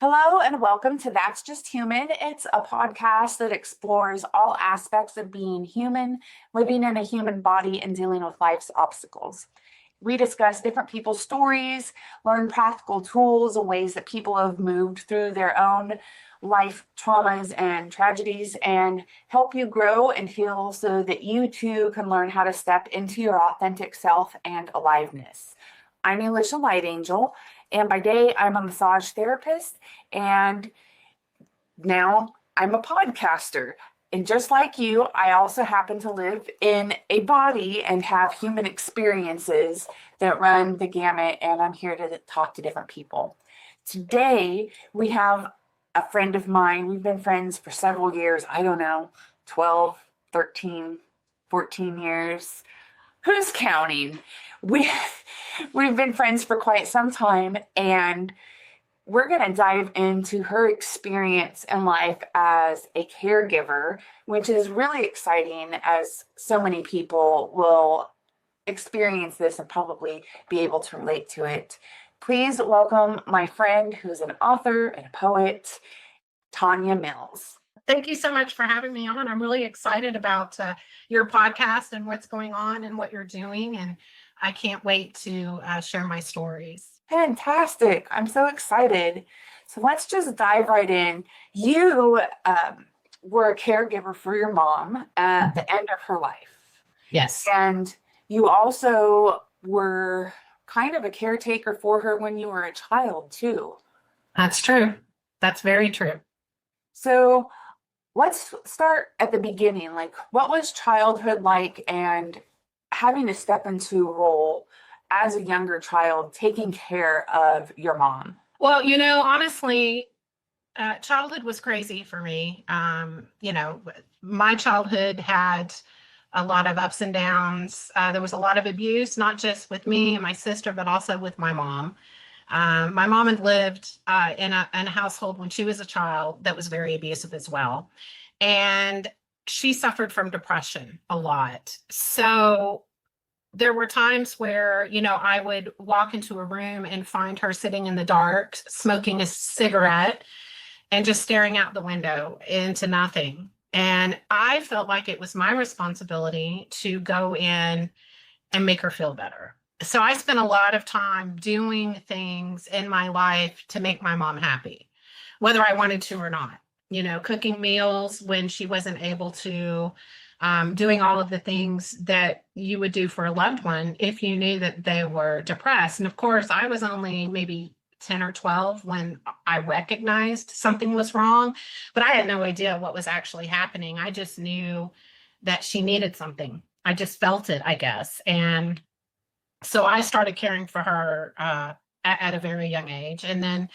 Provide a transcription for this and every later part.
Hello and welcome to That's Just Human. It's a podcast that explores all aspects of being human, living in a human body, and dealing with life's obstacles. We discuss different people's stories, learn practical tools and ways that people have moved through their own life traumas and tragedies, and help you grow and heal so that you too can learn how to step into your authentic self and aliveness. I'm Elisha, LightAngel, and by day I'm a massage therapist, and now I'm a podcaster. And just like you, I also happen to live in a body and have human experiences that run the gamut, and I'm here to talk to different people. Today, we have a friend of mine. We've been friends for several years. I don't know, 12, 13, 14 years. Who's counting? We, we've been friends for quite some time, and we're going to dive into her experience in life as a caregiver, which is really exciting as so many people will experience this and probably be able to relate to it. Please welcome my friend who's an author and a poet, Tonya Mills. Thank you so much for having me on. I'm really excited about your podcast and what's going on and what you're doing. And I can't wait to share my stories. Fantastic. I'm so excited. So let's just dive right in. You were a caregiver for your mom at the end of her life. Yes. And you also were kind of a caretaker for her when you were a child, too. That's true. That's very true. So let's start at the beginning. Like, what was childhood like and having to step into a role as a younger child, taking care of your mom? Well, honestly, childhood was crazy for me. My childhood had a lot of ups and downs. There was a lot of abuse, not just with me and my sister, but also with my mom. My mom had lived in a household when she was a child that was very abusive as well. And she suffered from depression a lot. So there were times where, I would walk into a room and find her sitting in the dark, smoking a cigarette and just staring out the window into nothing. And I felt like it was my responsibility to go in and make her feel better. So I spent a lot of time doing things in my life to make my mom happy, whether I wanted to or not. Cooking meals when she wasn't able to, doing all of the things that you would do for a loved one if you knew that they were depressed. And of course, I was only maybe 10 or 12 when I recognized something was wrong, but I had no idea what was actually happening. I just knew that she needed something. I just felt it, I guess. And so I started caring for her at a very young age. And then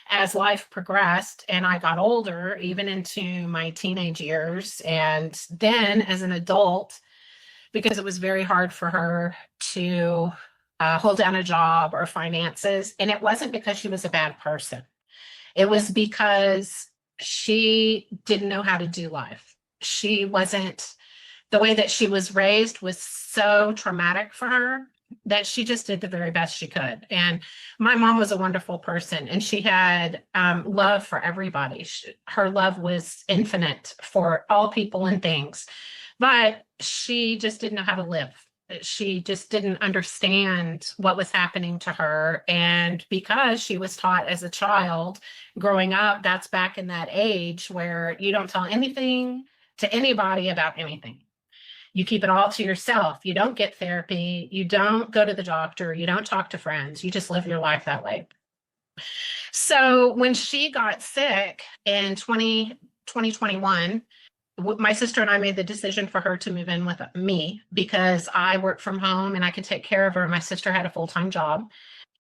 as life progressed and I got older, even into my teenage years, and then as an adult, because it was very hard for her to hold down a job or finances. And it wasn't because she was a bad person. It was because she didn't know how to do life. She wasn't, the way that she was raised was so traumatic for her that she just did the very best she could. And my mom was a wonderful person, and she had love for everybody. Her love was infinite for all people and things, but she just didn't know how to live. She just didn't understand what was happening to her. And because she was taught as a child growing up, that's back in that age where you don't tell anything to anybody about anything. You keep it all to yourself. You don't get therapy. You don't go to the doctor. You don't talk to friends. You just live your life that way. So when she got sick in 2021, my sister and I made the decision for her to move in with me because I worked from home and I could take care of her. My sister had a full-time job.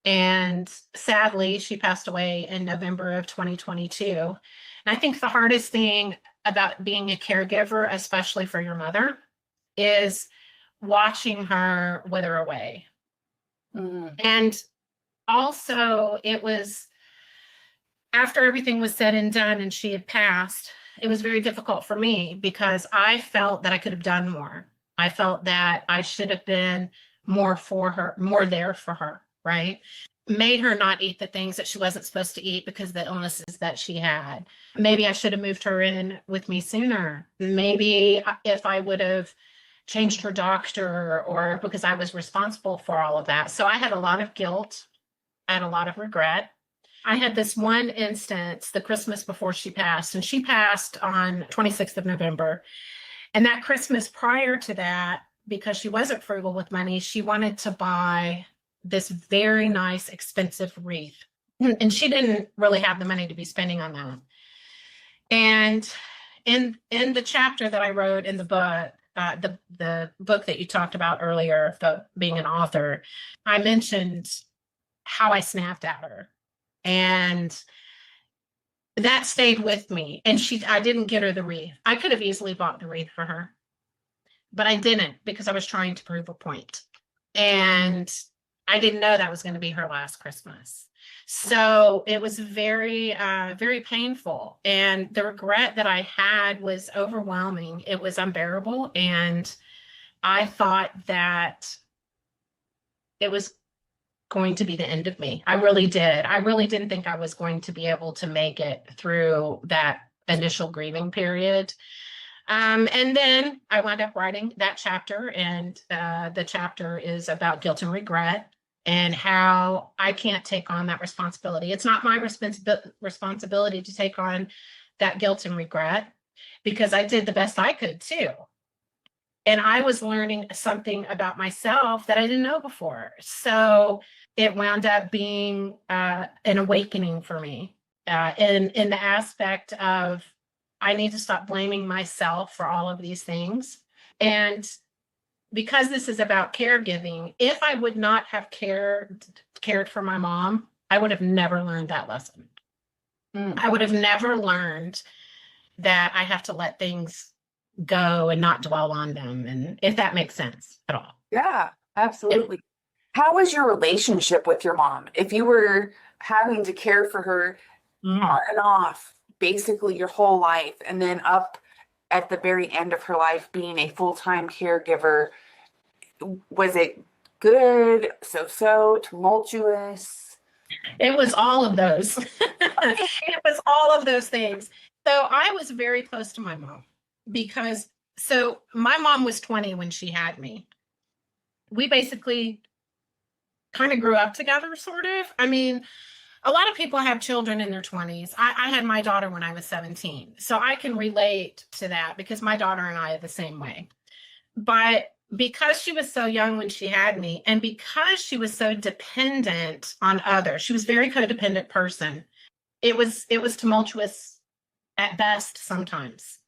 And sadly, she passed away in November of 2022. And I think the hardest thing about being a caregiver, especially for your mother, is watching her wither away. And also, it was after everything was said and done and she had passed, it was very difficult for me because I felt that I could have done more. I felt that I should have been more for her, more there for her, right? made her not eat the things that she wasn't supposed to eat because of the illnesses that she had. Maybe I should have moved her in with me sooner. Maybe if I would have changed her doctor, or because I was responsible for all of that. So I had a lot of guilt. I had a lot of regret. I had this one instance the Christmas before she passed, and she passed on 26th of November. And that Christmas prior to that, because she wasn't frugal with money, she wanted to buy this very nice, expensive wreath. And she didn't really have the money to be spending on that. And in the chapter that I wrote in the book, the book that you talked about earlier, the being an author, I mentioned how I snapped at her. And that stayed with me. And I didn't get her the wreath. I could have easily bought the wreath for her, but I didn't, because I was trying to prove a point. And I didn't know that was going to be her last Christmas. So it was very, very painful. And the regret that I had was overwhelming. It was unbearable. And I thought that it was going to be the end of me. I really did. I really didn't think I was going to be able to make it through that initial grieving period. And then I wound up writing that chapter, and the chapter is about guilt and regret and how I can't take on that responsibility. It's not my responsibility to take on that guilt and regret, because I did the best I could too. And I was learning something about myself that I didn't know before. So it wound up being an awakening for me in the aspect of, I need to stop blaming myself for all of these things. And because this is about caregiving, if I would not have cared for my mom, I would have never learned that lesson. I would have never learned that I have to let things go and not dwell on them. And if that makes sense at all. Yeah, absolutely. How was your relationship with your mom? If you were having to care for her on and off basically your whole life, and then up at the very end of her life being a full-time caregiver, was it good, so tumultuous? It was all of those. It was all of those things. So I was very close to my mom, because my mom was 20 when she had me. We basically kind of grew up together, sort of. I mean, a lot of people have children in their 20s. I had my daughter when I was 17. So I can relate to that, because my daughter and I are the same way. But because she was so young when she had me, and because she was so dependent on others, she was a very codependent person. It was tumultuous at best sometimes.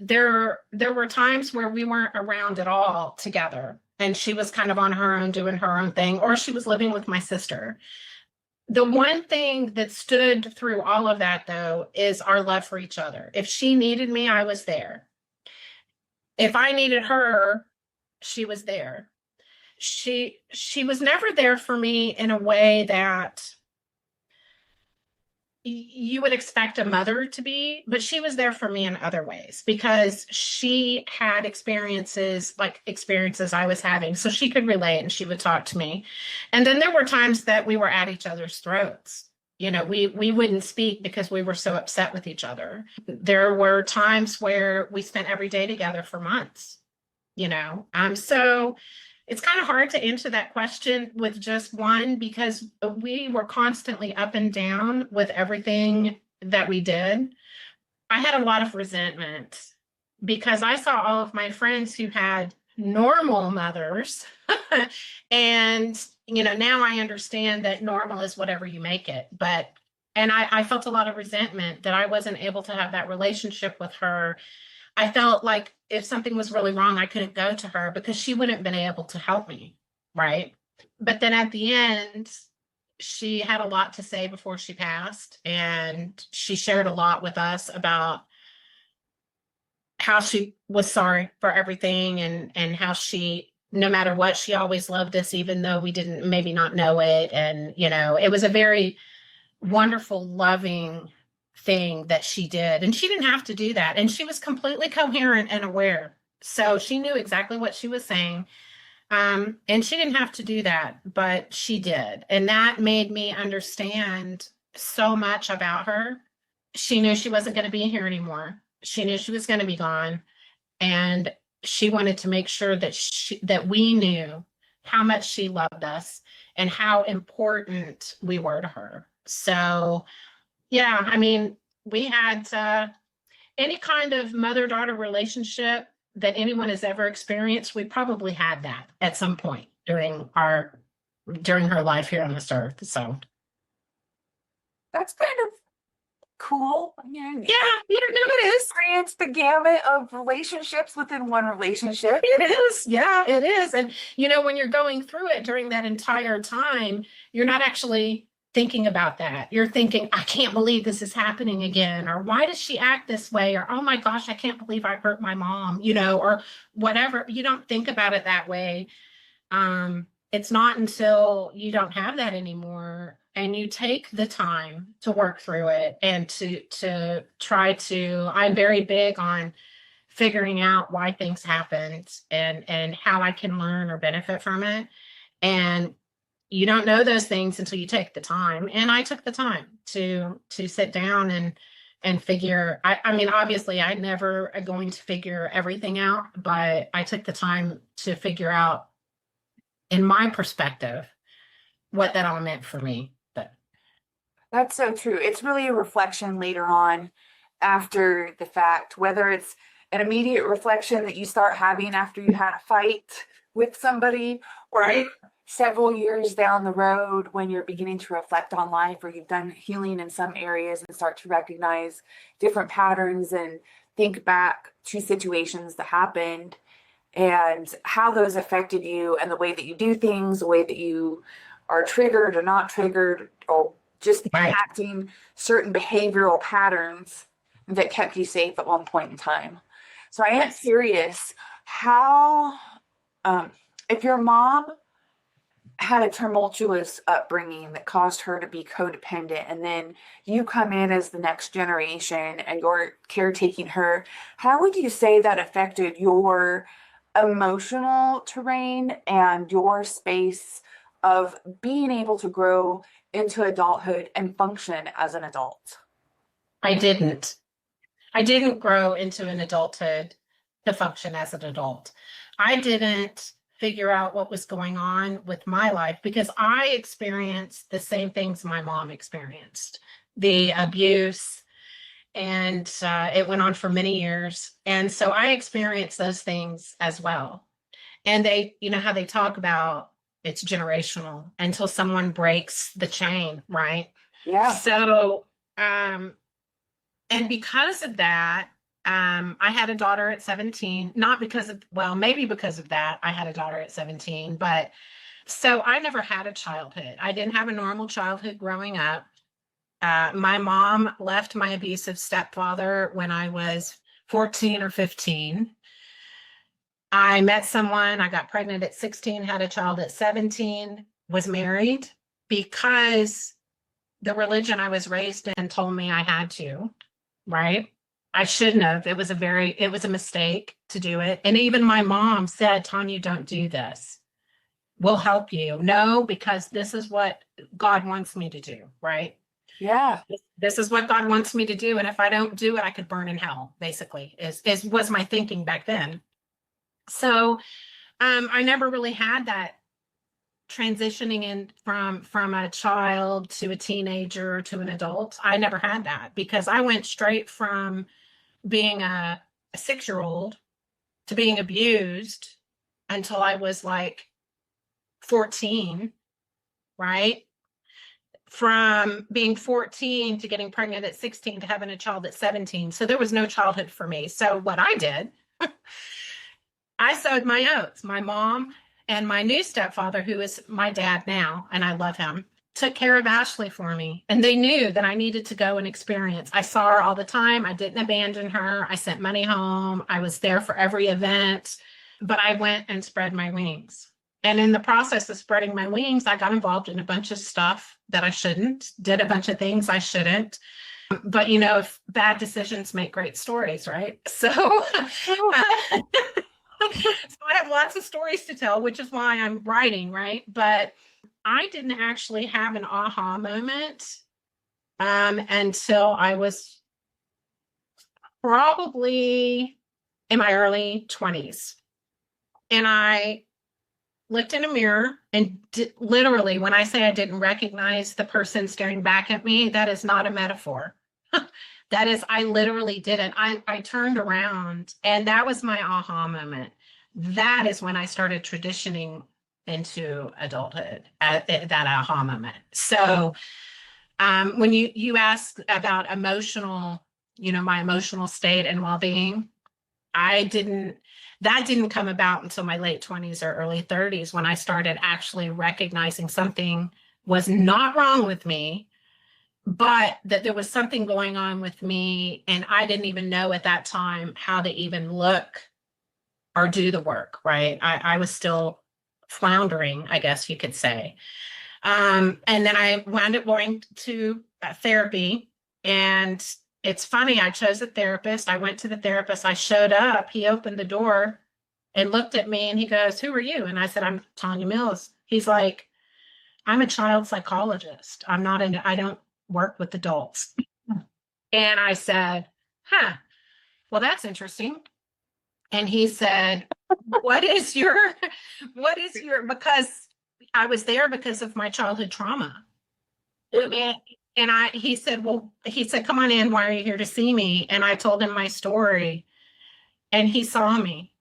There were times where we weren't around at all together, and she was kind of on her own doing her own thing, or she was living with my sister. The one thing that stood through all of that, though, is our love for each other. If she needed me, I was there. If I needed her, she was there. She was never there for me in a way that you would expect a mother to be, but she was there for me in other ways, because she had experiences I was having. So she could relate, and she would talk to me. And then there were times that we were at each other's throats. You know, we wouldn't speak because we were so upset with each other. There were times where we spent every day together for months, you know. So it's kind of hard to answer that question with just one, because we were constantly up and down with everything that we did. I had a lot of resentment, because I saw all of my friends who had normal mothers. And, you know, now I understand that normal is whatever you make it. And I felt a lot of resentment that I wasn't able to have that relationship with her. I felt like if something was really wrong, I couldn't go to her because she wouldn't have been able to help me, right? But then at the end, she had a lot to say before she passed, and she shared a lot with us about how she was sorry for everything, and how she, no matter what, she always loved us, even though we didn't maybe not know it. And, you know, it was a very wonderful, loving thing that she did. And she didn't have to do that. And she was completely coherent and aware. So she knew exactly what she was saying. And she didn't have to do that, but she did. And that made me understand so much about her. She knew she wasn't going to be here anymore. She knew she was going to be gone. And she wanted to make sure that we knew how much she loved us and how important we were to her. So, yeah, I mean, we had any kind of mother-daughter relationship that anyone has ever experienced. We probably had that at some point during her life here on this earth. So That's kind of cool. Yeah, yeah, it is. experience the gamut of relationships within one relationship. It is. Yeah, it is. And when you're going through it during that entire time, you're not actually thinking about that. You're thinking, I can't believe this is happening again, or why does she act this way, or oh my gosh, I can't believe I hurt my mom, or whatever. You don't think about it that way. It's not until you don't have that anymore and you take the time to work through it and to try to. I'm very big on figuring out why things happened and how I can learn or benefit from it. And you don't know those things until you take the time. And I took the time to sit down and figure. I mean, obviously, I never am going to figure everything out, but I took the time to figure out, in my perspective, what that all meant for me. But That's so true. It's really a reflection later on after the fact, whether it's an immediate reflection that you start having after you had a fight with somebody, or right, several years down the road when you're beginning to reflect on life, or you've done healing in some areas and start to recognize different patterns and think back to situations that happened and how those affected you and the way that you do things, the way that you are triggered or not triggered, or just right. acting certain behavioral patterns that kept you safe at one point in time. So I am Yes. curious how, if your mom had a tumultuous upbringing that caused her to be codependent, and then you come in as the next generation and you're caretaking her, how would you say that affected your emotional terrain and your space of being able to grow into adulthood and function as an adult? I didn't grow into an adulthood to function as an adult. I didn't figure out what was going on with my life because I experienced the same things my mom experienced, the abuse, and it went on for many years. And so I experienced those things as well. And how they talk about it's generational until someone breaks the chain, right? Yeah. So, and because of that, I had a daughter at 17, not because of, well, maybe because of that, I had a daughter at 17, but so I never had a childhood. I didn't have a normal childhood growing up. My mom left my abusive stepfather when I was 14 or 15. I met someone, I got pregnant at 16, had a child at 17, was married because the religion I was raised in told me I had to, right? I shouldn't have. It was a mistake to do it. And even my mom said, Tonya, don't do this. We'll help you. No, because this is what God wants me to do, right? Yeah. This is what God wants me to do. And if I don't do it, I could burn in hell, basically, was my thinking back then. So I never really had that transitioning in from a child to a teenager to an adult. I never had that because I went straight from being a 6-year-old to being abused until I was like 14, right? From being 14 to getting pregnant at 16 to having a child at 17. So there was no childhood for me. So what I did, I sowed my oats. My mom and my new stepfather, who is my dad now, and I love him, took care of Ashley for me. And they knew that I needed to go and experience. I saw her all the time. I didn't abandon her. I sent money home. I was there for every event, but I went and spread my wings. And in the process of spreading my wings, I got involved in a bunch of stuff that I shouldn't, did a bunch of things I shouldn't. But, bad decisions make great stories, right? So So I have lots of stories to tell, which is why I'm writing, right? But I didn't actually have an aha moment until I was probably in my early 20s. And I looked in a mirror and literally, when I say I didn't recognize the person staring back at me, that is not a metaphor. That is, I literally didn't. I turned around and that was my aha moment. That is when I started transitioning into adulthood at that aha moment. So when you ask about emotional, my emotional state and well-being, I didn't, that didn't come about until my late 20s or early 30s when I started actually recognizing something was not wrong with me, but that there was something going on with me. And I didn't even know at that time how to even look or do the work, right? I was still floundering, I guess you could say. And then I wound up going to therapy. And it's funny, I chose a therapist. I went to the therapist. I showed up. He opened the door and looked at me and he goes, "Who are you?" And I said, "I'm Tonya Mills." He's like, "I'm a child psychologist. I don't work with adults." And I said, "Huh, well, that's interesting." And he said, because I was there because of my childhood trauma. He said, "Come on in. Why are you here to see me?" And I told him my story and he saw me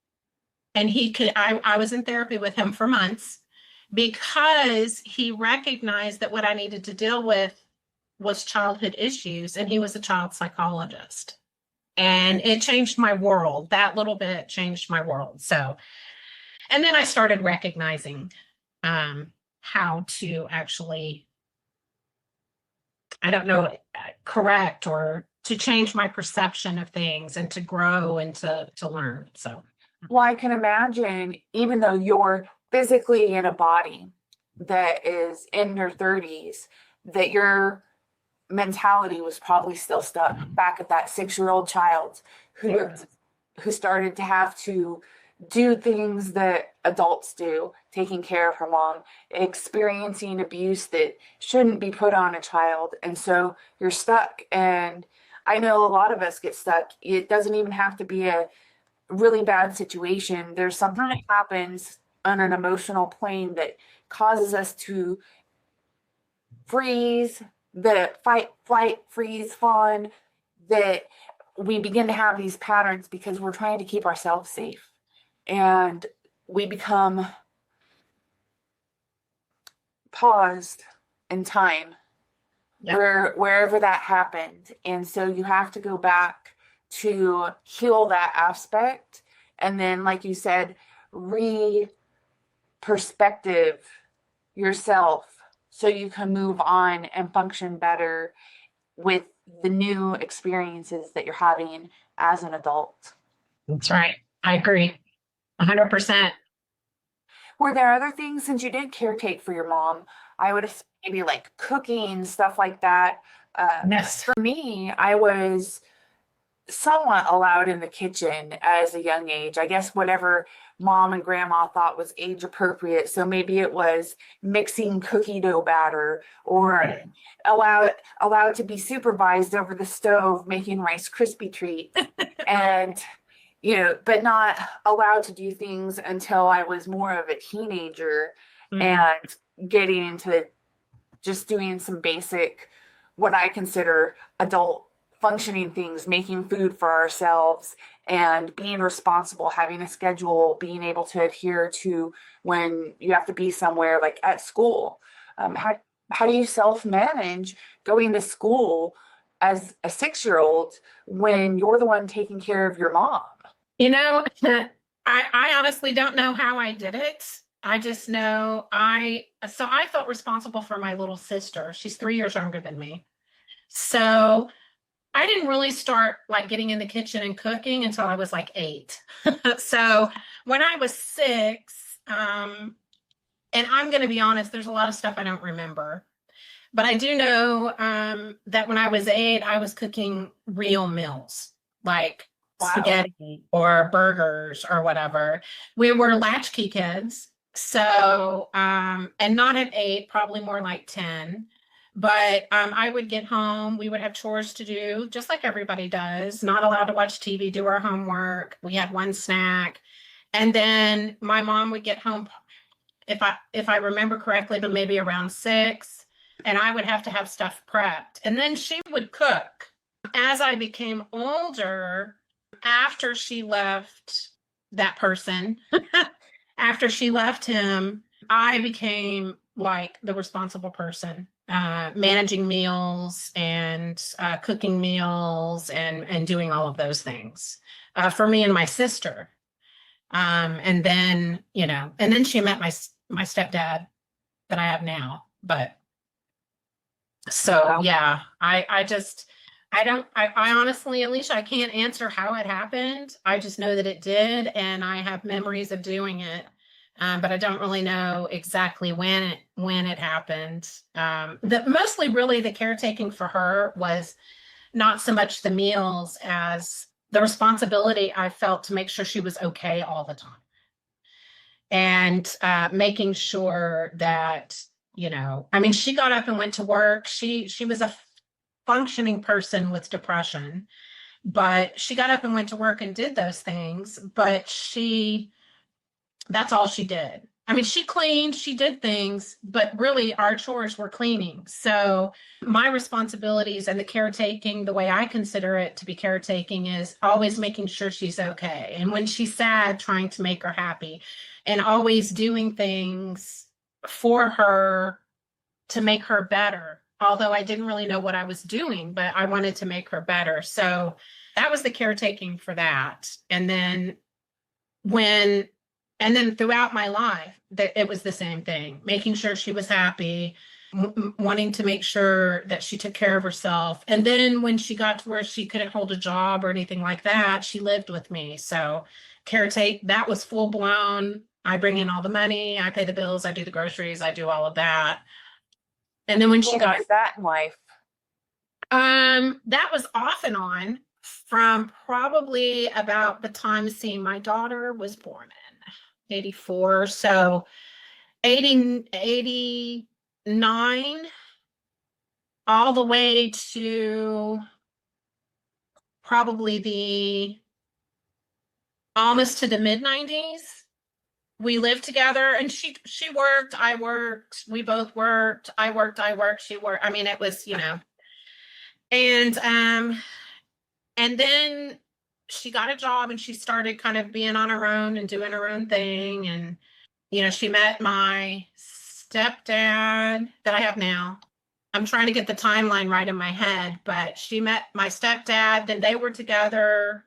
and I was in therapy with him for months because he recognized that what I needed to deal with was childhood issues and he was a child psychologist. And it changed my world. That little bit changed my world. So, and then I started recognizing how to actually, I don't know, correct or to change my perception of things and to grow and to learn. So, Well, I can imagine, even though you're physically in a body that is in your 30s, that your mentality was probably still stuck back at that 6-year-old child who started to have to do things that adults do, taking care of her mom, experiencing abuse that shouldn't be put on a child. And so you're stuck. And I know a lot of us get stuck. It doesn't even have to be a really bad situation. There's something that happens on an emotional plane that causes us to freeze, the fight, flight, freeze, fawn, that we begin to have these patterns because we're trying to keep ourselves safe. And we become paused in time wherever that happened. And so you have to go back to heal that aspect. And then, like you said, re-perspective yourself so you can move on and function better with the new experiences that you're having as an adult. that's right. I agree. 100%. Were there other things, since you did caretake for your mom, I would have maybe like cooking, stuff like that. Yes. For me, I was somewhat allowed in the kitchen as a young age. I guess whatever mom and grandma thought was age appropriate. So maybe it was mixing cookie dough batter or allowed to be supervised over the stove making Rice Krispie treats. And but not allowed to do things until I was more of a teenager and getting into just doing some basic, what I consider adult functioning things, making food for ourselves and being responsible, having a schedule, being able to adhere to when you have to be somewhere like at school. How do you self-manage going to school as a 6-year-old when you're the one taking care of your mom? I honestly don't know how I did it. I just know I felt responsible for my little sister. She's 3 years younger than me. So I didn't really start like getting in the kitchen and cooking until I was like 8. So when I was 6, and I'm going to be honest, there's a lot of stuff I don't remember. But I do know that when I was 8, I was cooking real meals, like Wow. spaghetti or burgers or whatever. We were latchkey kids. So, and not at 8, probably more like 10. But I would get home, we would have chores to do, just like everybody does, not allowed to watch TV, do our homework. We had one snack. And then my mom would get home, if I remember correctly, but maybe around 6, and I would have to have stuff prepped. And then she would cook. As I became older, after she left that person, after she left him, I became like the responsible person, managing meals and cooking meals and doing all of those things for me and my sister. And then, and then she met my stepdad that I have now. But so Wow. yeah, I honestly, Alicia, I can't answer how it happened. I just know that it did, and I have memories of doing it. But I don't really know exactly when it happened. Mostly really the caretaking for her was not so much the meals as the responsibility I felt to make sure she was okay all the time. And making sure that, I mean, she got up and went to work. She was a functioning person with depression, but she got up and went to work and did those things, but that's all she did. I mean, she cleaned, she did things, but really our chores were cleaning. So my responsibilities and the caretaking, the way I consider it to be caretaking, is always making sure she's okay. And when she's sad, trying to make her happy, and always doing things for her to make her better. Although I didn't really know what I was doing, but I wanted to make her better. So that was the caretaking for that. And then throughout my life, that it was the same thing, making sure she was happy, wanting to make sure that she took care of herself. And then when she got to where she couldn't hold a job or anything like that, she lived with me. So that was full blown. I bring in all the money, I pay the bills, I do the groceries, I do all of that. And then when she got that in life. that was off and on from probably about the time seeing my daughter was born in 84. So 89 all the way to probably almost to the mid 90s. We lived together, and she worked, I worked, we both worked, I worked, she worked. I mean, it was, and then she got a job and she started kind of being on her own and doing her own thing. And, she met my stepdad that I have now. I'm trying to get the timeline right in my head, but she met my stepdad, then they were together,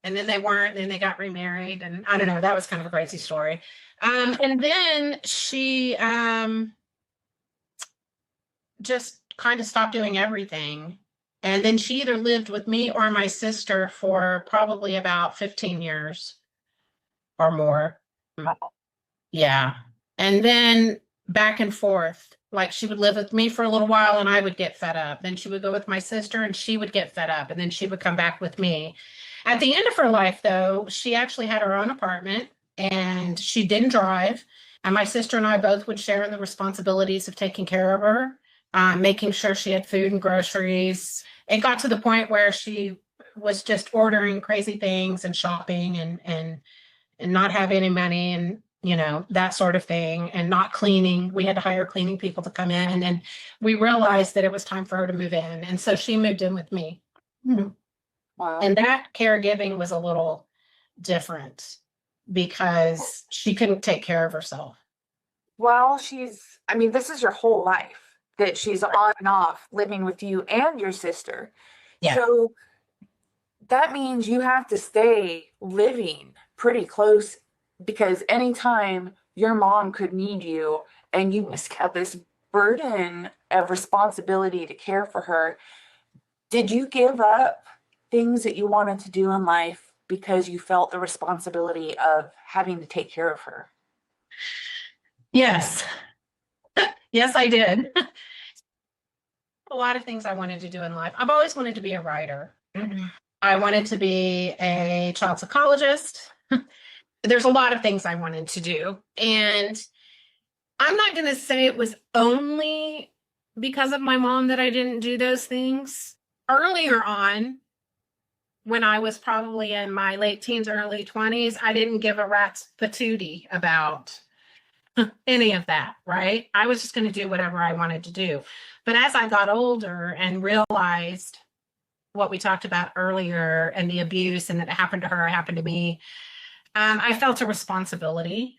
and then they weren't, and then they got remarried. And I don't know, that was kind of a crazy story. And then she just kind of stopped doing everything. And then she either lived with me or my sister for probably about 15 years or more. Yeah. And then back and forth. Like, she would live with me for a little while and I would get fed up. Then she would go with my sister and she would get fed up. And then she would come back with me. At the end of her life, though, she actually had her own apartment and she didn't drive. And my sister and I both would share in the responsibilities of taking care of her, making sure she had food and groceries. It got to the point where she was just ordering crazy things and shopping and not having any money and that sort of thing, and not cleaning. We had to hire cleaning people to come in, and we realized that it was time for her to move in. And so she moved in with me. Wow. And that caregiving was a little different because she couldn't take care of herself. Well, this is your whole life that she's on and off living with you and your sister. Yeah. So that means you have to stay living pretty close, because anytime your mom could need you and you just have this burden of responsibility to care for her, did you give up things that you wanted to do in life because you felt the responsibility of having to take care of her? Yes. Yes, I did. A lot of things I wanted to do in life. I've always wanted to be a writer. I wanted to be a child psychologist. There's a lot of things I wanted to do. And I'm not going to say it was only because of my mom that I didn't do those things. Earlier on, when I was probably in my late teens, early 20s, I didn't give a rat's patootie about any of that, right? I was just going to do whatever I wanted to do. But as I got older and realized what we talked about earlier and the abuse and that it happened to her, happened to me, I felt a responsibility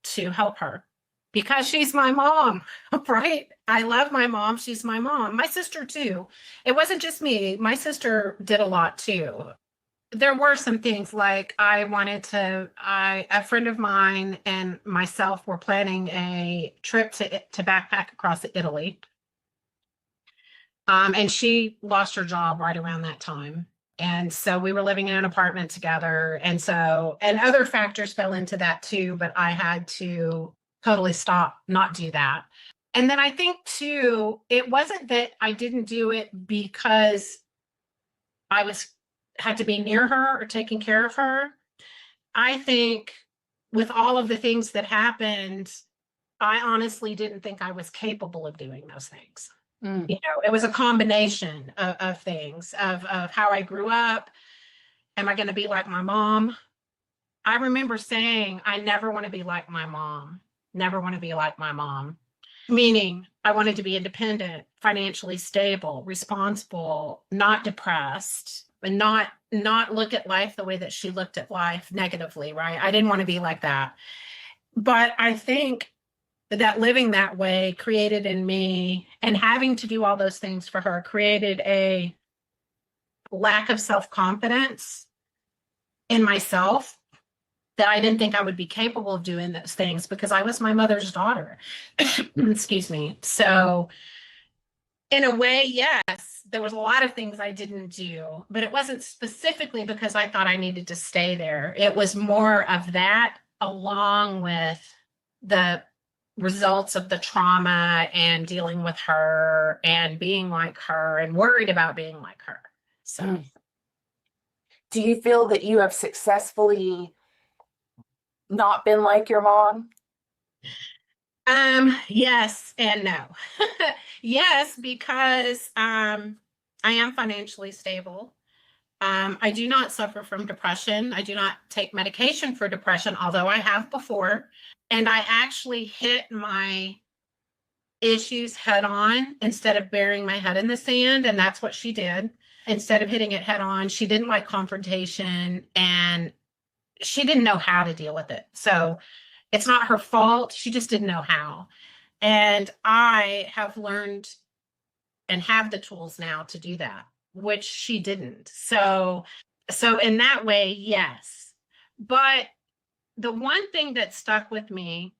to help her because she's my mom, right? I love my mom. She's my mom. My sister, too. It wasn't just me. My sister did a lot, too. There were some things like a friend of mine and myself were planning a trip to backpack across Italy. And she lost her job right around that time. And so we were living in an apartment together. And other factors fell into that too, but I had to totally stop, not do that. And then I think too, it wasn't that I didn't do it because had to be near her or taking care of her. I think with all of the things that happened, I honestly didn't think I was capable of doing those things. It was a combination of things, of how I grew up. Am I going to be like my mom? I remember saying, I never want to be like my mom. Never want to be like my mom. Meaning I wanted to be independent, financially stable, responsible, not depressed, and not look at life the way that she looked at life negatively, right? I didn't want to be like that. But I think that living that way created in me, and having to do all those things for her created a lack of self-confidence in myself that I didn't think I would be capable of doing those things because I was my mother's daughter. Excuse me. So in a way, yes, there was a lot of things I didn't do, but it wasn't specifically because I thought I needed to stay there. It was more of that along with the results of the trauma and dealing with her and being like her and worried about being like her. So, do you feel that you have successfully not been like your mom? Yes and no. Yes, because I am financially stable. I do not suffer from depression. I do not take medication for depression, although I have before. And I actually hit my issues head on instead of burying my head in the sand. And that's what she did. Instead of hitting it head on, she didn't like confrontation and she didn't know how to deal with it. So it's not her fault. She just didn't know how. And I have learned and have the tools now to do that, which she didn't. So in that way, yes. But the one thing that stuck with me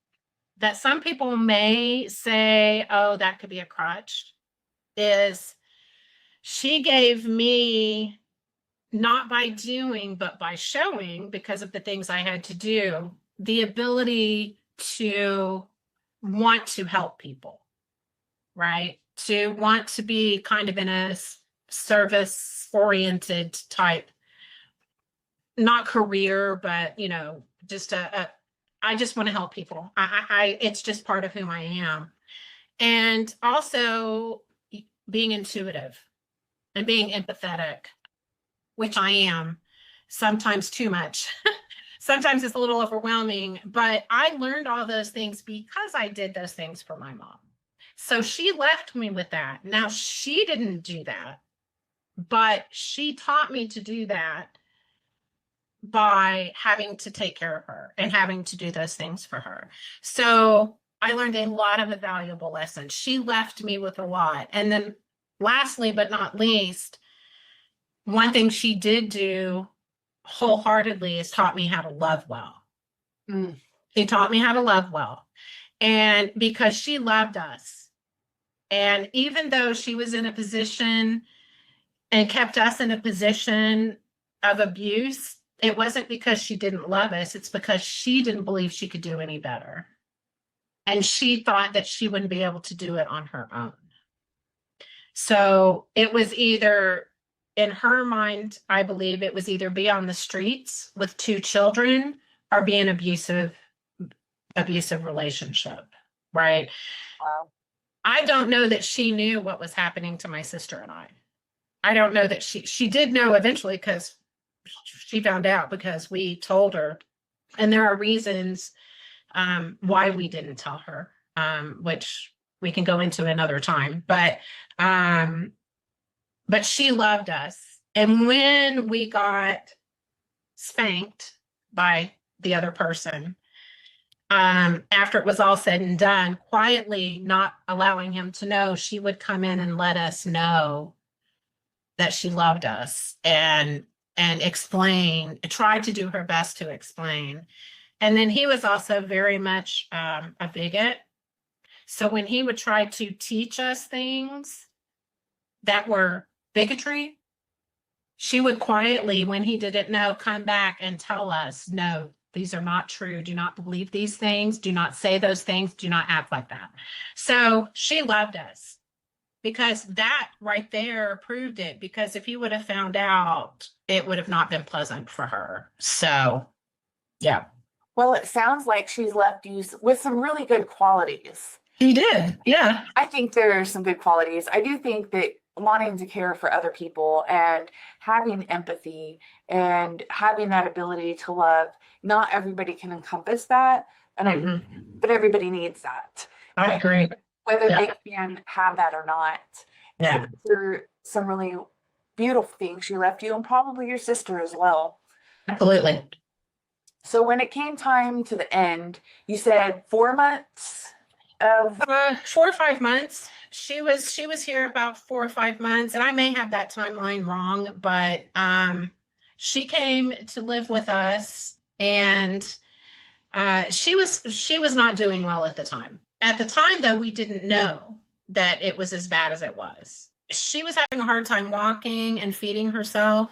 that some people may say, oh, that could be a crutch, is she gave me, not by doing, but by showing, because of the things I had to do, the ability to want to help people, right? To want to be kind of in a service oriented type, not career, but, just I just want to help people. It's just part of who I am. And also being intuitive and being empathetic, which I am, sometimes too much. Sometimes it's a little overwhelming, but I learned all those things because I did those things for my mom. So she left me with that. Now, she didn't do that, but she taught me to do that by having to take care of her and having to do those things for her. So I learned a lot of valuable lessons. She left me with a lot. And then lastly, but not least, one thing she did do wholeheartedly is taught me how to love well. She taught me how to love well. And because she loved us. And even though she was in a position and kept us in a position of abuse, it wasn't because she didn't love us. It's because she didn't believe she could do any better. And she thought that she wouldn't be able to do it on her own. So it was either in her mind, I believe it was either be on the streets with 2 children or be an abusive relationship, right? Wow. I don't know that she knew what was happening to my sister and I. I don't know that she did know eventually, because she found out because we told her. And there are reasons why we didn't tell her, which we can go into another time. But she loved us. And when we got spanked by the other person, after it was all said and done, quietly not allowing him to know, she would come in and let us know that she loved us, and explain, tried to do her best to explain. And then he was also very much a bigot. So when he would try to teach us things that were bigotry, she would quietly, when he didn't know, come back and tell us, no, these are not true. Do not believe these things. Do not say those things. Do not act like that. So she loved us, because that right there proved it. Because if he would have found out, it would have not been pleasant for her. So, yeah. Well, it sounds like she's left you with some really good qualities. He did. Yeah. I think there are some good qualities. I do think that wanting to care for other people and having empathy and having that ability to love, not everybody can encompass that. And but everybody needs that. I agree. Whether they can have that or not. Yeah. There are some really beautiful things she left you, and probably your sister as well. Absolutely. So when it came time to the end, you said 4 months of 4 or 5 months. She was here about 4 or 5 months, and I may have that timeline wrong, but she came to live with us, and she was not doing well at the time. At the time, though, we didn't know that it was as bad as it was. She was having a hard time walking and feeding herself.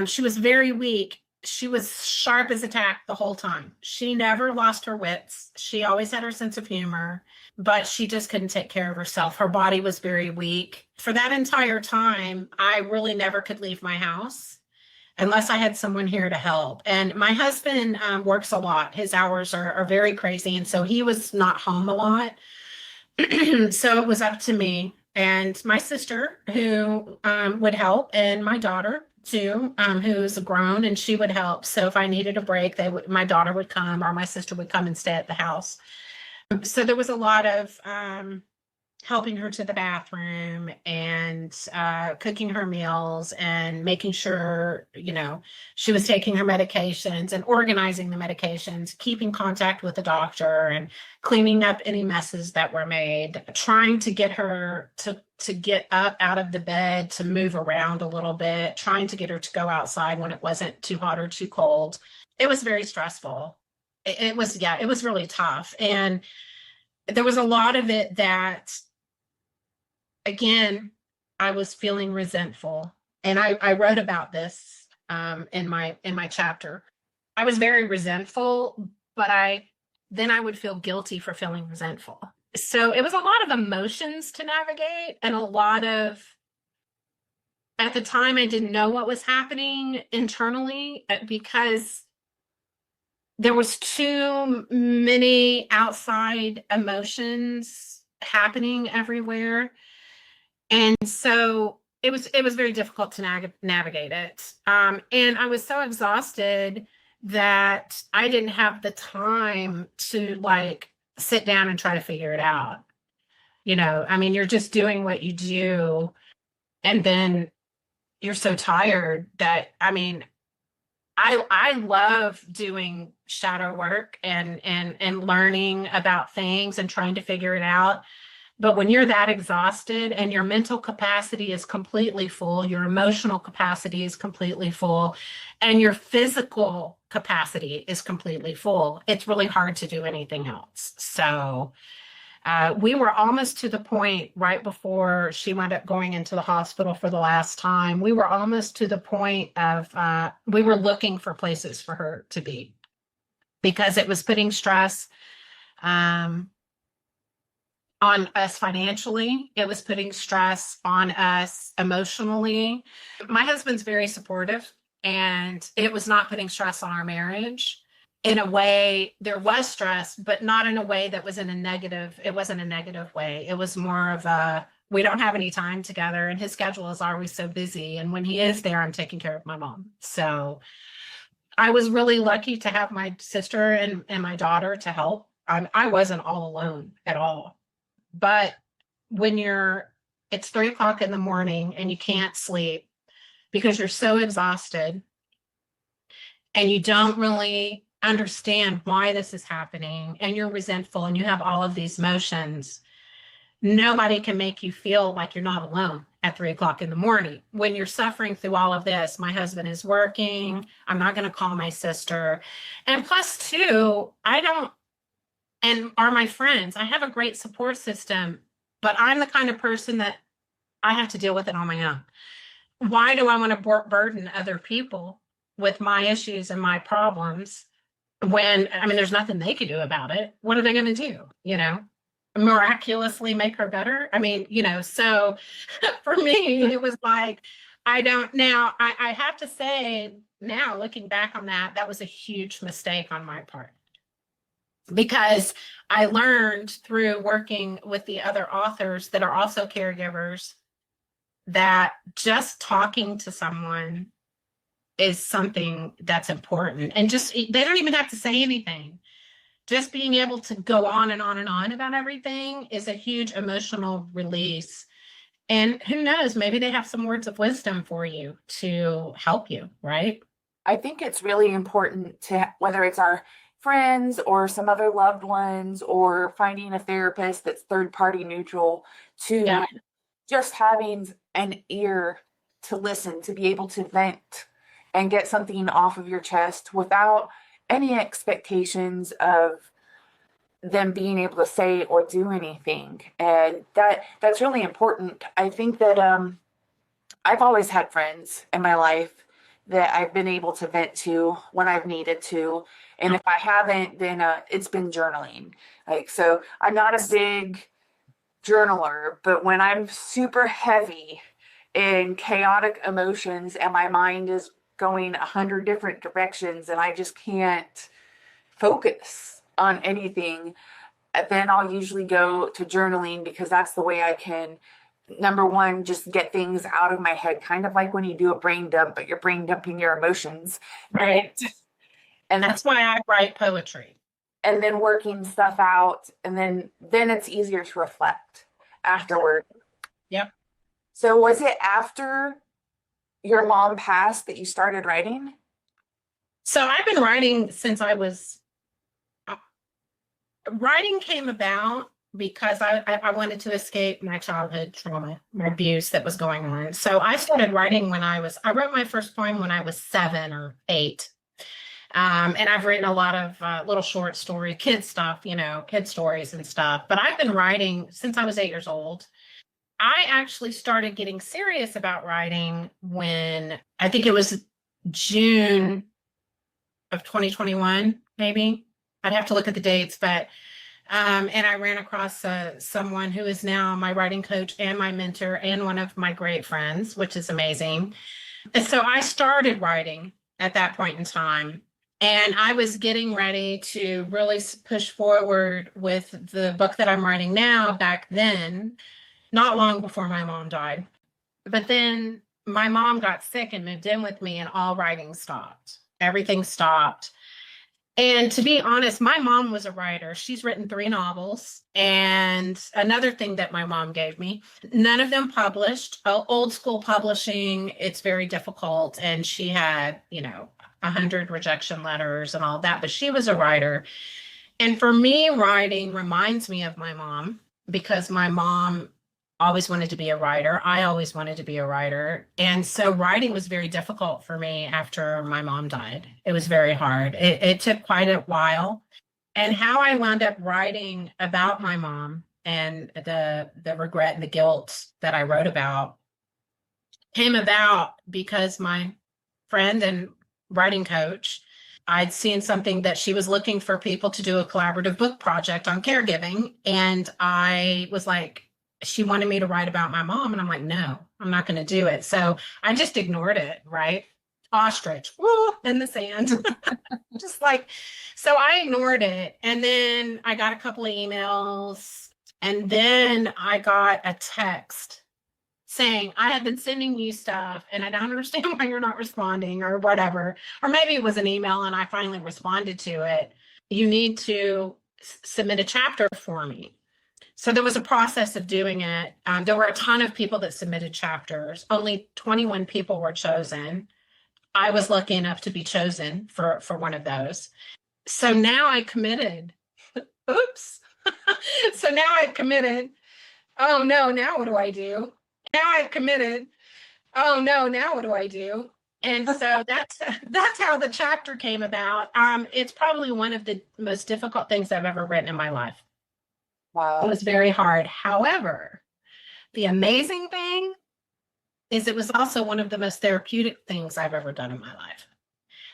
She was very weak. She was sharp as a tack the whole time. She never lost her wits. She always had her sense of humor, but she just couldn't take care of herself. Her body was very weak. For that entire time, I really never could leave my house unless I had someone here to help. And my husband works a lot. His hours are very crazy, and so he was not home a lot. So it was up to me and my sister, who would help, and my daughter too, who's grown, and she would help. So if I needed a break, my daughter would come, or my sister would come and stay at the house. So there was a lot of helping her to the bathroom, and cooking her meals, and making sure, she was taking her medications, and organizing the medications, keeping contact with the doctor, and cleaning up any messes that were made, trying to get her to get up out of the bed, to move around a little bit, trying to get her to go outside when it wasn't too hot or too cold. It was very stressful. It was really tough. And there was a lot of it that, again, I was feeling resentful. And I wrote about this in my chapter. I was very resentful, but then I would feel guilty for feeling resentful. So it was a lot of emotions to navigate, and at the time, I didn't know what was happening internally, because there was too many outside emotions happening everywhere. And so it was very difficult to navigate it. And I was so exhausted that I didn't have the time to sit down and try to figure it out. You're just doing what you do, and then you're so tired that, I love doing shadow work and learning about things and trying to figure it out. But when you're that exhausted and your mental capacity is completely full, your emotional capacity is completely full, and your physical capacity is completely full, it's really hard to do anything else. So we were almost to the point right before she wound up going into the hospital for the last time. We were almost to the point of, we were looking for places for her to be, because it was putting stress on on us financially. It was putting stress on us emotionally. My husband's very supportive, and it was not putting stress on our marriage. In a way, there was stress, but not in a way that was in a negative. It wasn't a negative way. It was more of a, we don't have any time together, and his schedule is always so busy. And when he is there, I'm taking care of my mom. So I was really lucky to have my sister and my daughter to help. I wasn't all alone at all. But when it's 3 o'clock in the morning and you can't sleep because you're so exhausted and you don't really understand why this is happening and you're resentful and you have all of these emotions, nobody can make you feel like you're not alone at 3 o'clock in the morning. When you're suffering through all of this, my husband is working. I'm not going to call my sister. And plus, two, I don't, and are my friends. I have a great support system, but I'm the kind of person that I have to deal with it on my own. Why do I want to burden other people with my issues and my problems when, I mean, there's nothing they can do about it? What are they going to do? Miraculously make her better? I mean, so for me, it was like, I have to say now, looking back on that, that was a huge mistake on my part. Because I learned through working with the other authors that are also caregivers that just talking to someone is something that's important. And just, they don't even have to say anything. Just being able to go on and on and on about everything is a huge emotional release. And who knows, maybe they have some words of wisdom for you to help you, right? I think it's really important to, whether it's our friends or some other loved ones, or finding a therapist that's third party neutral, to just having an ear to listen, to be able to vent and get something off of your chest without any expectations of them being able to say or do anything. And that's really important. I think that I've always had friends in my life that I've been able to vent to when I've needed to. And if I haven't, then it's been journaling. So I'm not a big journaler, but when I'm super heavy in chaotic emotions and my mind is going 100 different directions and I just can't focus on anything, then I'll usually go to journaling, because that's the way I can, number one, just get things out of my head, kind of like when you do a brain dump, but you're brain dumping your emotions. Right. And That's why I write poetry. And then working stuff out, and then it's easier to reflect afterward. Yep. So was it after your mom passed that you started writing? So I've been writing since writing came about because I wanted to escape my childhood trauma, my abuse that was going on. So I started writing I wrote my first poem when I was 7 or 8. And I've written a lot of little short story, kid stuff, kid stories and stuff. But I've been writing since I was 8 years old. I actually started getting serious about writing when I think it was June of 2021, maybe. I'd have to look at the dates, but and I ran across someone who is now my writing coach and my mentor and one of my great friends, which is amazing. And so I started writing at that point in time. And I was getting ready to really push forward with the book that I'm writing now back then, not long before my mom died. But then my mom got sick and moved in with me, and all writing stopped. Everything stopped. And to be honest, my mom was a writer. She's written 3 novels. And another thing that my mom gave me, none of them published. Old school publishing, it's very difficult. And she had, 100 rejection letters and all that, but she was a writer. And for me, writing reminds me of my mom, because my mom always wanted to be a writer. I always wanted to be a writer. And so writing was very difficult for me after my mom died. It was very hard. It took quite a while. And how I wound up writing about my mom and the regret and the guilt that I wrote about came about because my friend and writing coach I'd seen something that she was looking for people to do a collaborative book project on caregiving. And I was like, she wanted me to write about my mom. And I'm like, no, I'm not going to do it. So I just ignored it, right? Ostrich, woo, in the sand. Just like, so I ignored it. And then I got a couple of emails. And then I got a text saying, I have been sending you stuff and I don't understand why you're not responding or whatever. Or maybe it was an email and I finally responded to it. You need to submit a chapter for me. So there was a process of doing it. There were a ton of people that submitted chapters. Only 21 people were chosen. I was lucky enough to be chosen for one of those. So now I committed. Oops. So now I've committed. Oh no, now what do I do? Now I've committed. Oh no, now what do I do? And so that's how the chapter came about. It's probably one of the most difficult things I've ever written in my life. It Wow. was very hard. However, the amazing thing is it was also one of the most therapeutic things I've ever done in my life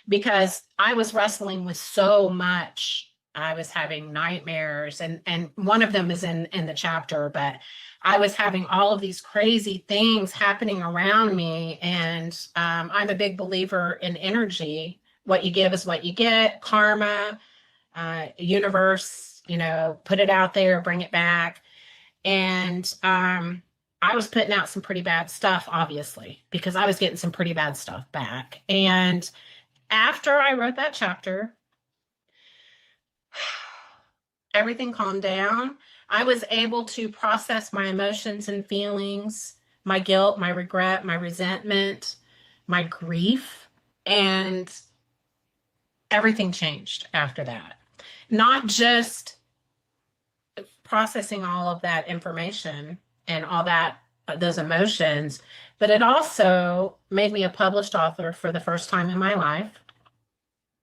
because I was wrestling with so much. I was having nightmares, and one of them is in the chapter, but I was having all of these crazy things happening around me. And I'm a big believer in energy. What you give is what you get, karma, universe, put it out there, bring it back. And I was putting out some pretty bad stuff, obviously, because I was getting some pretty bad stuff back. And after I wrote that chapter, everything calmed down. I was able to process my emotions and feelings, my guilt, my regret, my resentment, my grief, and everything changed after that. Not just processing all of that information and all that, those emotions, but it also made me a published author for the first time in my life,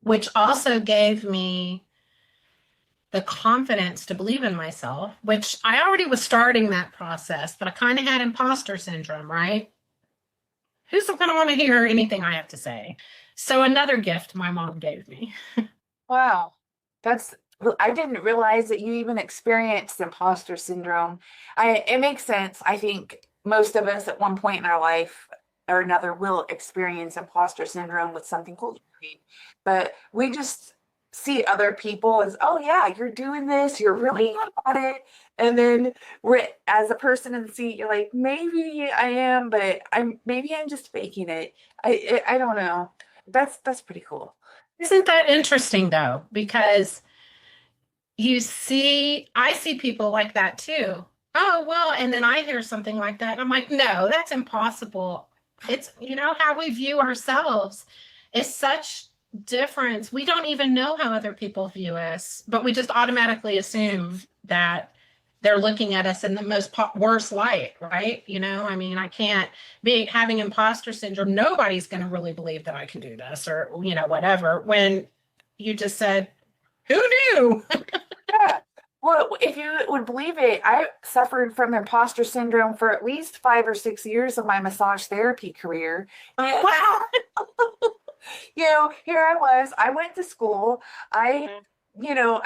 which also gave me the confidence to believe in myself, which I already was starting that process, but I kind of had imposter syndrome, right? Who's going to want to hear anything I have to say? So another gift my mom gave me. Wow. I didn't realize that you even experienced imposter syndrome. It makes sense. I think most of us at one point in our life or another will experience imposter syndrome with something called grief. But we just see other people as, oh yeah, you're doing this, you're really good at it. And then as a person in the seat, you're like, maybe I am, but maybe I'm just faking it. I don't know. That's pretty cool. Isn't that interesting though? Because I see people like that too. Oh, well, and then I hear something like that. And I'm like, no, that's impossible. It's, how we view ourselves is such difference. We don't even know how other people view us, but we just automatically assume that they're looking at us in the most worst light, right? I mean, I can't be having imposter syndrome. Nobody's going to really believe that I can do this or, whatever. When you just said, who knew? Yeah. Well, if you would believe it, I suffered from imposter syndrome for at least 5 or 6 years of my massage therapy career. Wow. Here I went to school. I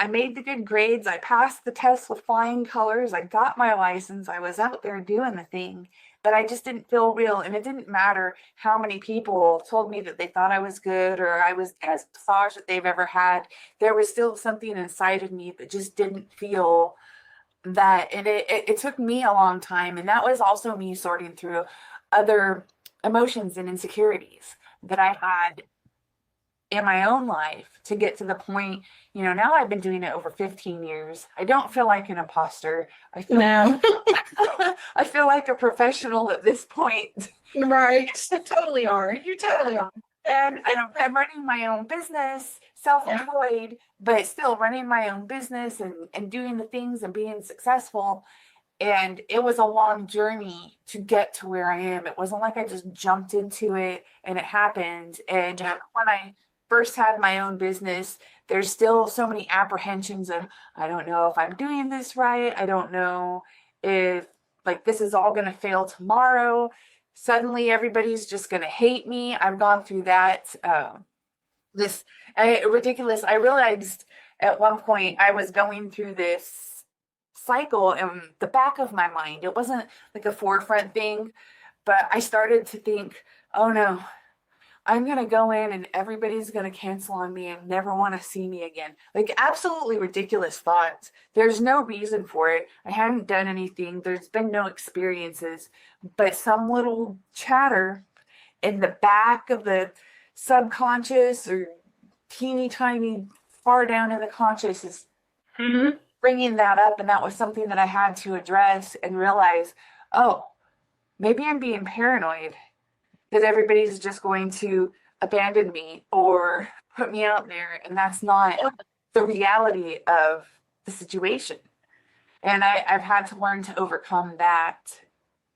made the good grades. I passed the test with flying colors. I got my license. I was out there doing the thing, but I just didn't feel real. And it didn't matter how many people told me that they thought I was good or I was the best massage that they've ever had. There was still something inside of me that just didn't feel that. And it took me a long time. And that was also me sorting through other emotions and insecurities that I had in my own life to get to the point, now I've been doing it over 15 years. I don't feel like an imposter. No. I feel like a professional at this point. Right. Totally are. You totally are. And I'm running my own business, self-employed, but still running my own business and doing the things and being successful. And it was a long journey to get to where I am. It wasn't like I just jumped into it and it happened. And when I first had my own business, there's still so many apprehensions of, I don't know if I'm doing this right. I don't know if this is all going to fail tomorrow. Suddenly everybody's just going to hate me. I've gone through that this ridiculous. I realized at one point I was going through this cycle in the back of my mind. It wasn't like a forefront thing, but I started to think, oh no, I'm going to go in and everybody's going to cancel on me and never want to see me again. Like absolutely ridiculous thoughts. There's no reason for it. I hadn't done anything. There's been no experiences, but some little chatter in the back of the subconscious or teeny tiny far down in the conscious is Mhm. bringing that up. And that was something that I had to address and realize, oh, maybe I'm being paranoid that everybody's just going to abandon me or put me out there. And that's not the reality of the situation. And I've had to learn to overcome that.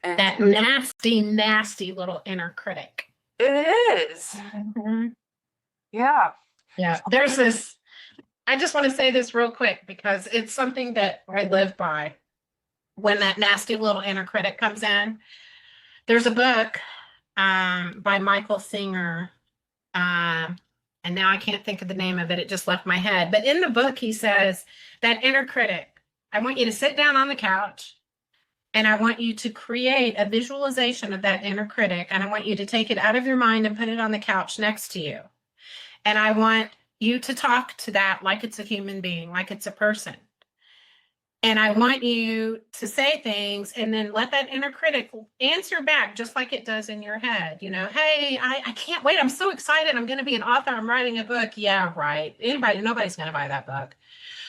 And That nasty, nasty little inner critic. it is. Mhm. Yeah. Yeah, there's this. I just want to say this real quick because it's something that I live by. When that nasty little inner critic comes in, there's a book by Michael Singer, and now I can't think of the name of it. It just left my head. But in the book, he says that inner critic. I want you to sit down on the couch, and I want you to create a visualization of that inner critic, and I want you to take it out of your mind and put it on the couch next to you. And I want you to talk to that like it's a human being, like it's a person. And I want you to say things and then let that inner critic answer back just like it does in your head. You know, hey, I can't wait. I'm so excited. I'm going to be an author. I'm writing a book. Yeah, right. Nobody's going to buy that book.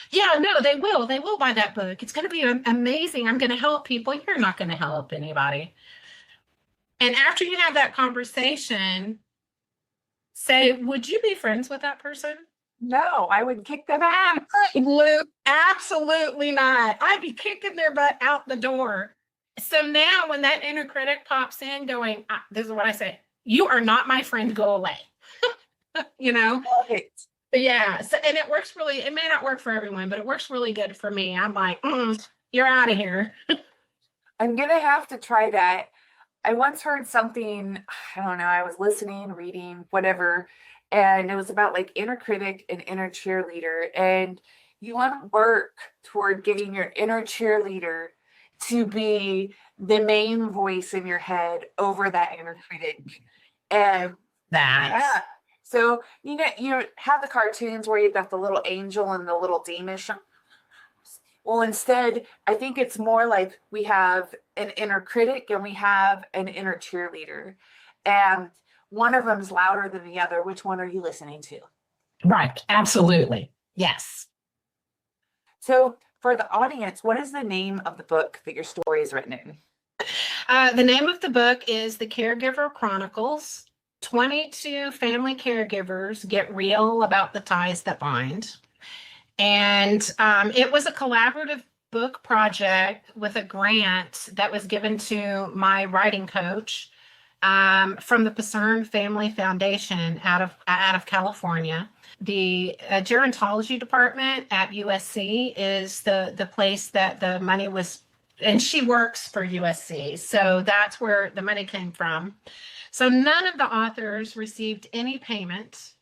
Yeah, no, they will. They will buy that book. It's going to be amazing. I'm going to help people. You're not going to help anybody. And after you have that conversation, say, would you be friends with that person? No, I would kick them out. Absolutely not. I'd be kicking their butt out the door. So now when that inner critic pops in going, this is what I say, you are not my friend, go away. You know? Right. Yeah. So, and it works really, it may not work for everyone, but it works really good for me. I'm like, you're out of here. I'm going to have to try that. I once heard something, I don't know, I was listening, reading, whatever, and it was about like inner critic and inner cheerleader. And you want to work toward getting your inner cheerleader to be the main voice in your head over that inner critic. And yeah. So you have the cartoons where you've got the little angel and the little demon. Well, instead, I think it's more like we have an inner critic and we have an inner cheerleader. And one of them's louder than the other. Which one are you listening to? Right. Absolutely. Yes. So for the audience, what is the name of the book that your story is written in? The name of the book is The Caregiver Chronicles. 22 family caregivers get real about the ties that bind. And it was a collaborative book project with a grant that was given to my writing coach from the Pasern Family Foundation out of California. The gerontology department at USC is the place that the money was, and she works for USC. So that's where the money came from. So none of the authors received any payment.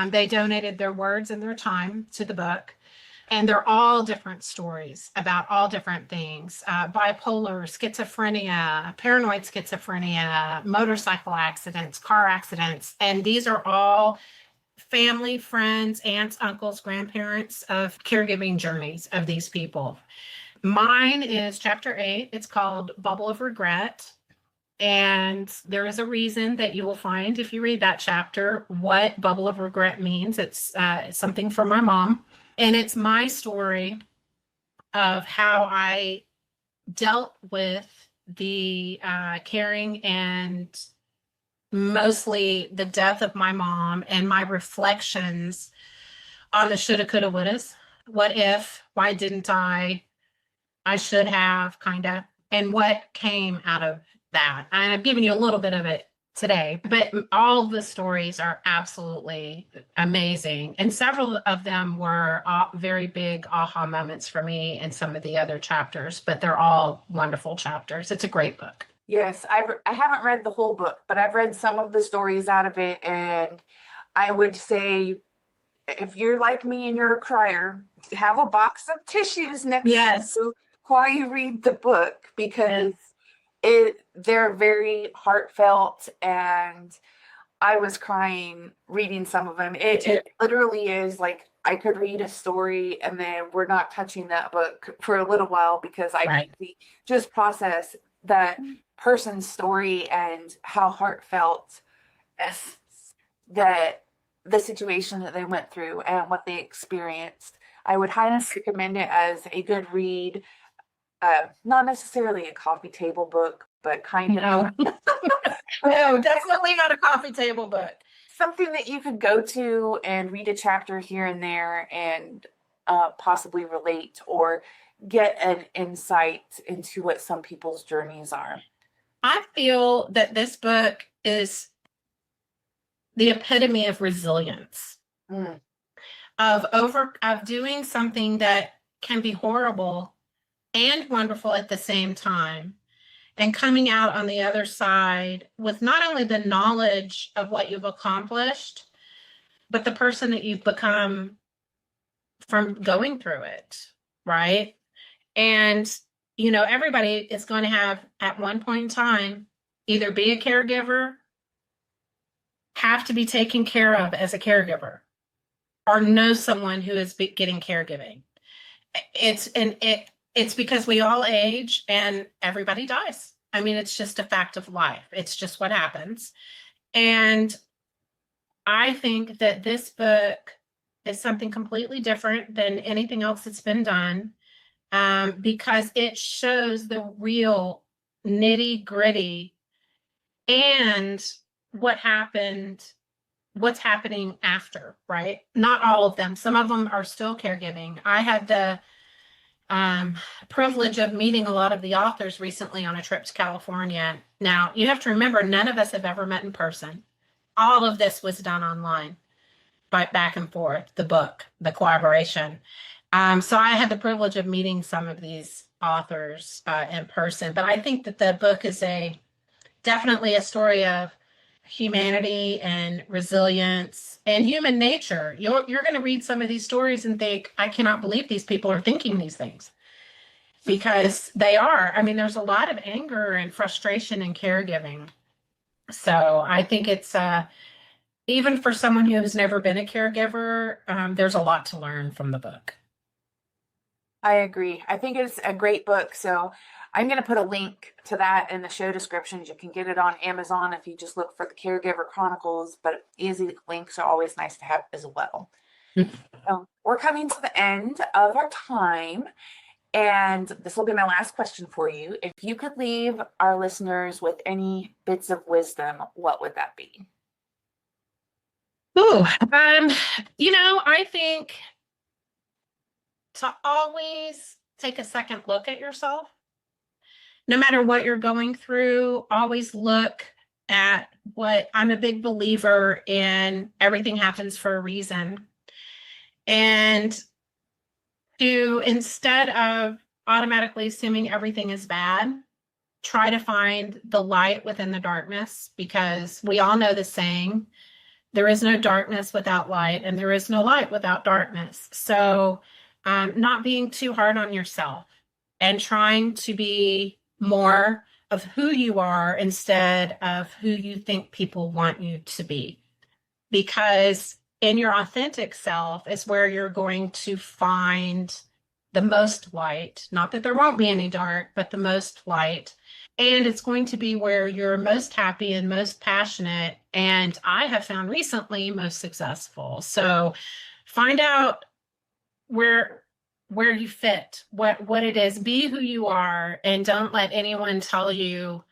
They donated their words and their time to the book. And they're all different stories about all different things, bipolar, schizophrenia, paranoid schizophrenia, motorcycle accidents, car accidents. And these are all family, friends, aunts, uncles, grandparents of caregiving journeys of these people. Mine is chapter 8. It's called Bubble of Regret. And there is a reason that you will find if you read that chapter what bubble of regret means. It's something from my mom. And it's my story of how I dealt with the caring and mostly the death of my mom and my reflections on the shoulda, coulda, wouldas. What if? Why didn't I? I should have, kind of. And what came out of that. And I've given you a little bit of it today, but all the stories are absolutely amazing. And several of them were very big aha moments for me in some of the other chapters, but they're all wonderful chapters. It's a great book. Yes, I haven't read the whole book, but I've read some of the stories out of it, and I would say if you're like me and you're a crier, have a box of tissues next Yes. to you while you read the book because they're very heartfelt, and I was crying reading some of them. It literally is like I could read a story and then we're not touching that book for a little while because I Right. can just process that person's story and how heartfelt as that the situation that they went through and what they experienced. I would highly recommend it as a good read. Not necessarily a coffee table book, but kind of No. No, definitely not a coffee table book. something that you could go to and read a chapter here and there and possibly relate or get an insight into what some people's journeys are. I feel that this book is the epitome of resilience, Mm. of doing something that can be horrible and wonderful at the same time, and coming out on the other side with not only the knowledge of what you've accomplished, but the person that you've become from going through it, right? And, everybody is going to have at one point in time either be a caregiver, have to be taken care of as a caregiver, or know someone who is getting caregiving. It's because we all age and everybody dies. I mean, it's just a fact of life. It's just what happens. And I think that this book is something completely different than anything else that's been done, because it shows the real nitty gritty and what's happening after, right? Not all of them. Some of them are still caregiving. I had the privilege of meeting a lot of the authors recently on a trip to California. Now, you have to remember, none of us have ever met in person. All of this was done online, by back and forth, the book, the collaboration. So I had the privilege of meeting some of these authors in person. But I think that the book is definitely a story of humanity and resilience and human nature. You're going to read some of these stories and think, I cannot believe these people are thinking these things, because they are. I mean, there's a lot of anger and frustration in caregiving. So I think it's even for someone who has never been a caregiver, there's a lot to learn from the book. I agree. I think it's a great book. So I'm going to put a link to that in the show descriptions. You can get it on Amazon if you just look for the Caregiver Chronicles, but easy links are always nice to have as well. So we're coming to the end of our time, and this will be my last question for you. If you could leave our listeners with any bits of wisdom, what would that be? Oh, I think to always take a second look at yourself. No matter what you're going through, always look at what I'm a big believer in. Everything happens for a reason. And to, instead of automatically assuming everything is bad, try to find the light within the darkness, because we all know the saying, there is no darkness without light, and there is no light without darkness. So not being too hard on yourself and trying to be more of who you are instead of who you think people want you to be. Because in your authentic self is where you're going to find the most light. Not that there won't be any dark, but the most light. And it's going to be where you're most happy and most passionate. And I have found recently most successful. So find out where you fit, what it is, be who you are, and don't let anyone tell you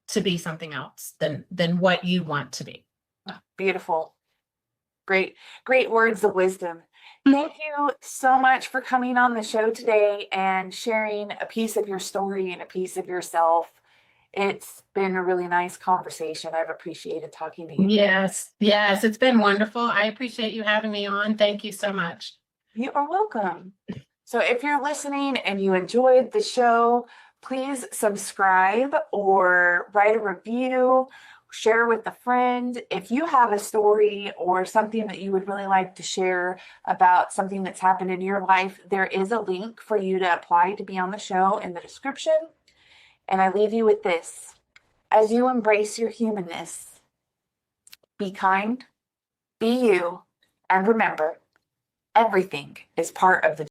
to be something else than what you want to be. Beautiful. Great words of wisdom. Thank you so much for coming on the show today and sharing a piece of your story and a piece of yourself. It's been a really nice conversation. I've appreciated talking to you. Yes, it's been wonderful. I appreciate you having me on. Thank you so much. You are welcome. So if you're listening and you enjoyed the show, please subscribe or write a review. share with a friend. If you have a story or something that you would really like to share about something that's happened in your life, there is a link for you to apply to be on the show in the description. And I leave you with this. As you embrace your humanness, be kind, be you, and remember, everything is part of the